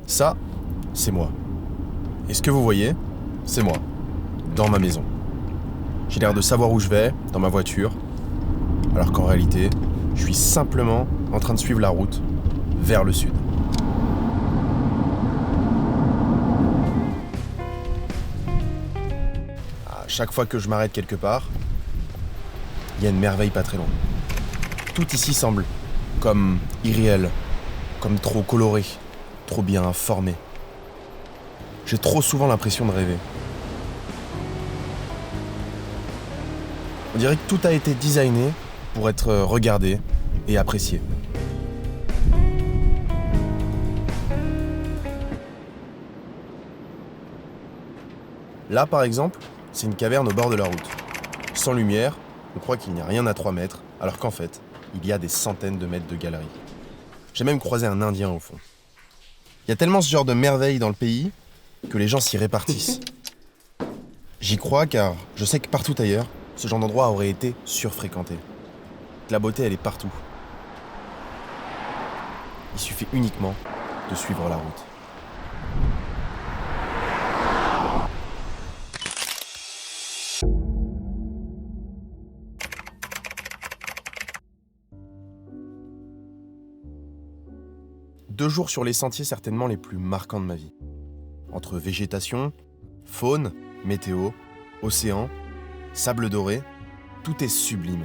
Ça, c'est moi. Et ce que vous voyez, c'est moi, dans ma maison. J'ai l'air de savoir où je vais, dans ma voiture, alors qu'en réalité, je suis simplement en train de suivre la route vers le sud. À chaque fois que je m'arrête quelque part, il y a une merveille pas très loin. Tout ici semble comme irréel, comme trop coloré, trop bien formé. J'ai trop souvent l'impression de rêver. On dirait que tout a été designé pour être regardé et apprécié. Là, par exemple, c'est une caverne au bord de la route. Sans lumière, on croit qu'il n'y a rien à 3 mètres, alors qu'en fait, il y a des centaines de mètres de galeries. J'ai même croisé un Indien au fond. Il y a tellement ce genre de merveilles dans le pays que les gens s'y répartissent. J'y crois car je sais que partout ailleurs, ce genre d'endroit aurait été surfréquenté. La beauté, elle est partout. Il suffit uniquement de suivre la route. Deux jours sur les sentiers certainement les plus marquants de ma vie. Entre végétation, faune, météo, océan, sable doré, tout est sublime.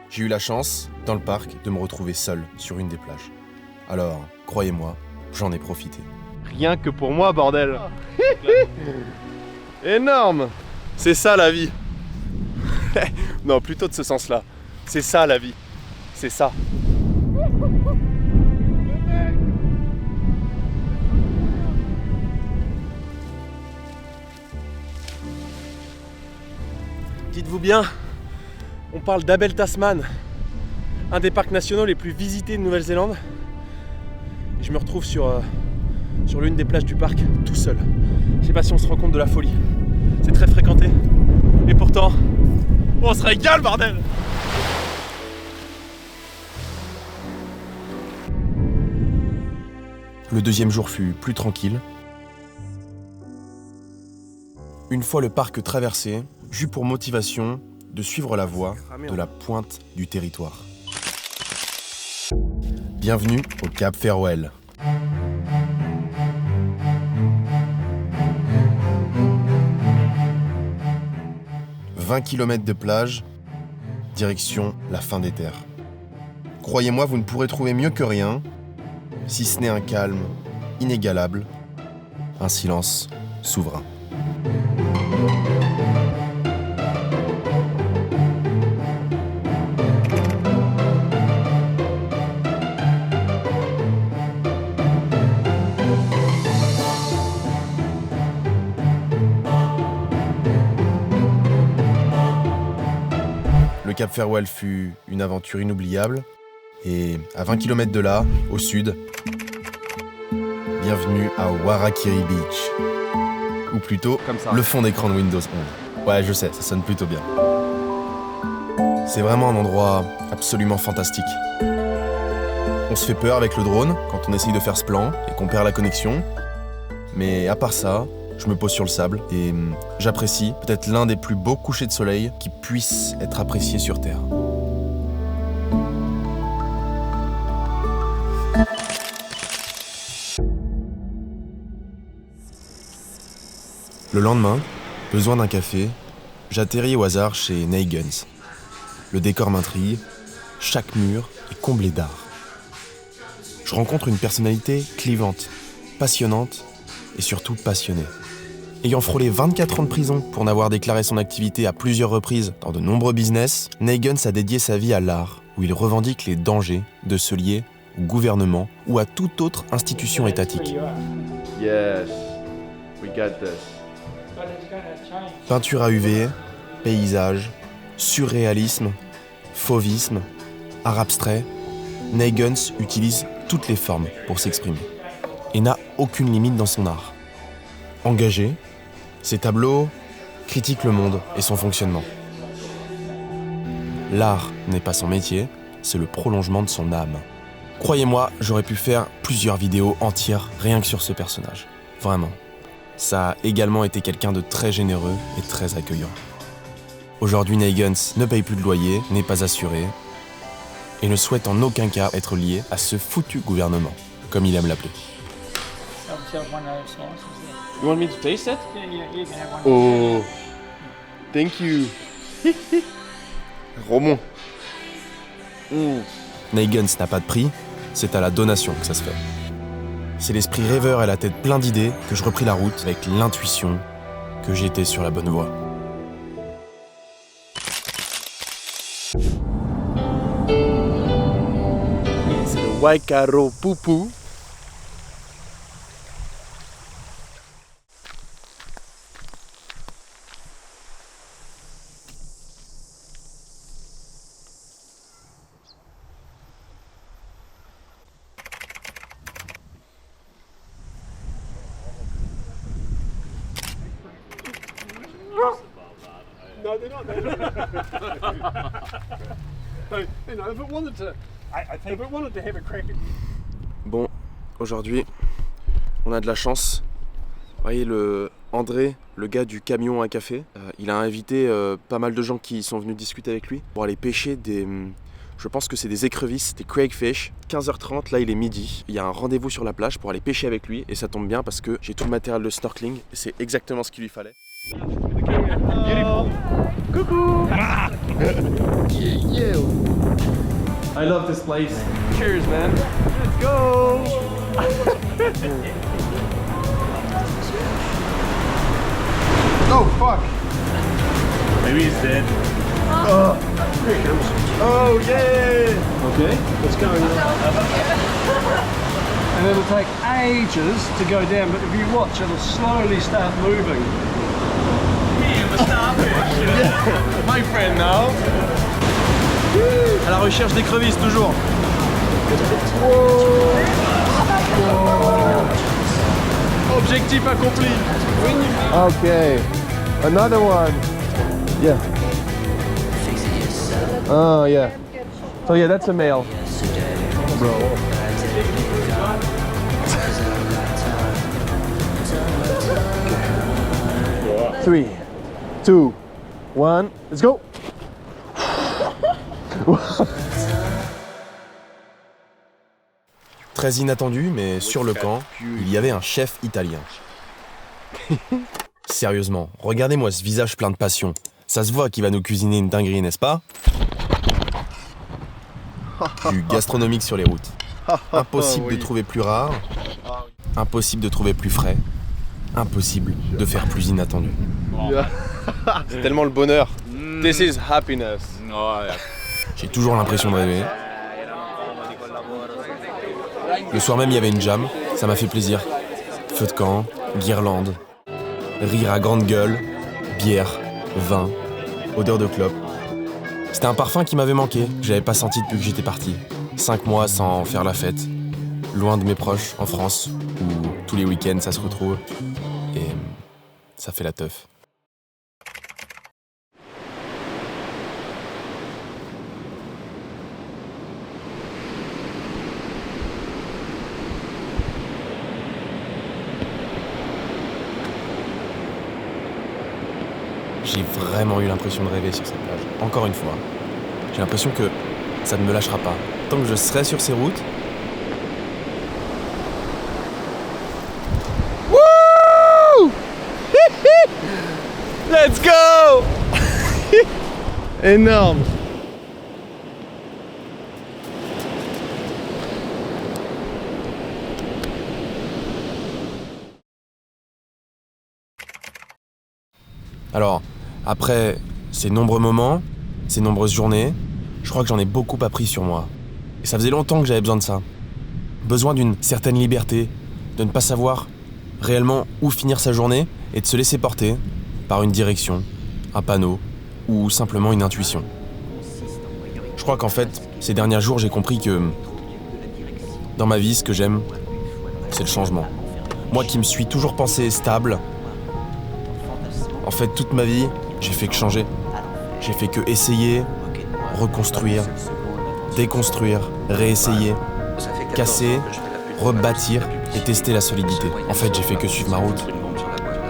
J'ai eu la chance, dans le parc, de me retrouver seul sur une des plages. Alors, croyez-moi, j'en ai profité. Rien que pour moi, bordel. Énorme. C'est ça la vie. Non, plutôt de ce sens-là. C'est ça la vie. C'est ça. Dites-vous bien, on parle d'Abel Tasman, un des parcs nationaux les plus visités de Nouvelle-Zélande. Et je me retrouve sur l'une des plages du parc, tout seul. Je sais pas si on se rend compte de la folie. C'est très fréquenté. Et pourtant, on se régale, bordel! Le deuxième jour fut plus tranquille. Une fois le parc traversé, j'eus pour motivation de suivre la voie de la pointe du territoire. Bienvenue au Cap Farewell. « 20 km de plage, direction la fin des terres. Croyez-moi, vous ne pourrez trouver mieux que rien, si ce n'est un calme inégalable, un silence souverain. » Le Cap Farewell fut une aventure inoubliable et à 20 km de là, au sud, bienvenue à Warakiri Beach. Ou plutôt, le fond d'écran de Windows 11. Ouais, je sais, ça sonne plutôt bien. C'est vraiment un endroit absolument fantastique. On se fait peur avec le drone quand on essaye de faire ce plan et qu'on perd la connexion. Mais à part ça, je me pose sur le sable et j'apprécie peut-être l'un des plus beaux couchers de soleil qui puissent être appréciés sur Terre. Le lendemain, besoin d'un café, j'atterris au hasard chez Nagans. Le décor m'intrigue, chaque mur est comblé d'art. Je rencontre une personnalité clivante, passionnante et surtout passionnée. Ayant frôlé 24 ans de prison pour n'avoir déclaré son activité à plusieurs reprises dans de nombreux business, Nagans a dédié sa vie à l'art, où il revendique les dangers de se lier au gouvernement ou à toute autre institution étatique. Yes, we got this. Peinture à UV, paysage, surréalisme, fauvisme, art abstrait, Nagans utilise toutes les formes pour s'exprimer et n'a aucune limite dans son art. Engagé, Ces tableaux critiquent le monde et son fonctionnement. L'art n'est pas son métier, c'est le prolongement de son âme. Croyez-moi, j'aurais pu faire plusieurs vidéos entières rien que sur ce personnage. Vraiment. Ça a également été quelqu'un de très généreux et très accueillant. Aujourd'hui, Neygens ne paye plus de loyer, n'est pas assuré et ne souhaite en aucun cas être lié à ce foutu gouvernement, comme il aime l'appeler. You want me to taste it? You can have one. Oh, thank you. Romon. Neygens n'a pas de prix, c'est à la donation que ça se fait. C'est l'esprit rêveur et la tête plein d'idées que je repris la route avec l'intuition que j'étais sur la bonne voie. C'est le Waikaro Poupou. No, they're not. You know, if it wanted to, if it wanted to have a crack at Bon, aujourd'hui, on a de la chance. Vous voyez, André, le gars du camion à café, il a invité pas mal de gens qui sont venus discuter avec lui pour aller pêcher je pense que c'est des écrevisses, des crayfish. 15h30, là il est midi. Il y a un rendez-vous sur la plage pour aller pêcher avec lui et ça tombe bien parce que j'ai tout le matériel de snorkeling et c'est exactement ce qu'il lui fallait. Coucou. Yeah. I love this place. Cheers, man. Let's go. Oh, fuck! Maybe he's dead. Here he comes. Oh yeah. Okay, what's going on? And it'll take ages to go down, but if you watch, it'll slowly start moving. My friend now. À la recherche d'écrevisses toujours. Objectif accompli. Okay, another one. Yeah. Oh yeah. So yeah, that's a male. Bro. 3, 2, 1, let's go. Très inattendu, mais sur le camp, il y avait un chef italien. Sérieusement, regardez-moi ce visage plein de passion. Ça se voit qu'il va nous cuisiner une dinguerie, n'est-ce pas? Du gastronomique sur les routes. Impossible de trouver plus rare, impossible de trouver plus frais, impossible de faire plus inattendu. C'est tellement le bonheur. This is happiness. J'ai toujours l'impression de rêver. Le soir même, il y avait une jam, ça m'a fait plaisir. Feu de camp, guirlande, rire à grande gueule, bière, vin, odeur de clope. C'était un parfum qui m'avait manqué, que j'avais pas senti depuis que j'étais parti. 5 mois sans faire la fête, loin de mes proches, en France, où tous les week-ends ça se retrouve, et ça fait la teuf. J'ai vraiment eu l'impression de rêver sur cette plage. Encore une fois. J'ai l'impression que ça ne me lâchera pas. Tant que je serai sur ces routes. Woo! Let's go! Énorme. Alors, après ces nombreux moments, ces nombreuses journées, je crois que j'en ai beaucoup appris sur moi. Et ça faisait longtemps que j'avais besoin de ça. Besoin d'une certaine liberté, de ne pas savoir réellement où finir sa journée et de se laisser porter par une direction, un panneau ou simplement une intuition. Je crois qu'en fait, ces derniers jours, j'ai compris que dans ma vie, ce que j'aime, c'est le changement. Moi qui me suis toujours pensé stable, En fait, toute ma vie, j'ai fait que changer. J'ai fait que essayer, reconstruire, déconstruire, réessayer, casser, rebâtir et tester la solidité. En fait, j'ai fait que suivre ma route.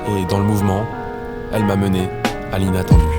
Et dans le mouvement, elle m'a mené à l'inattendu.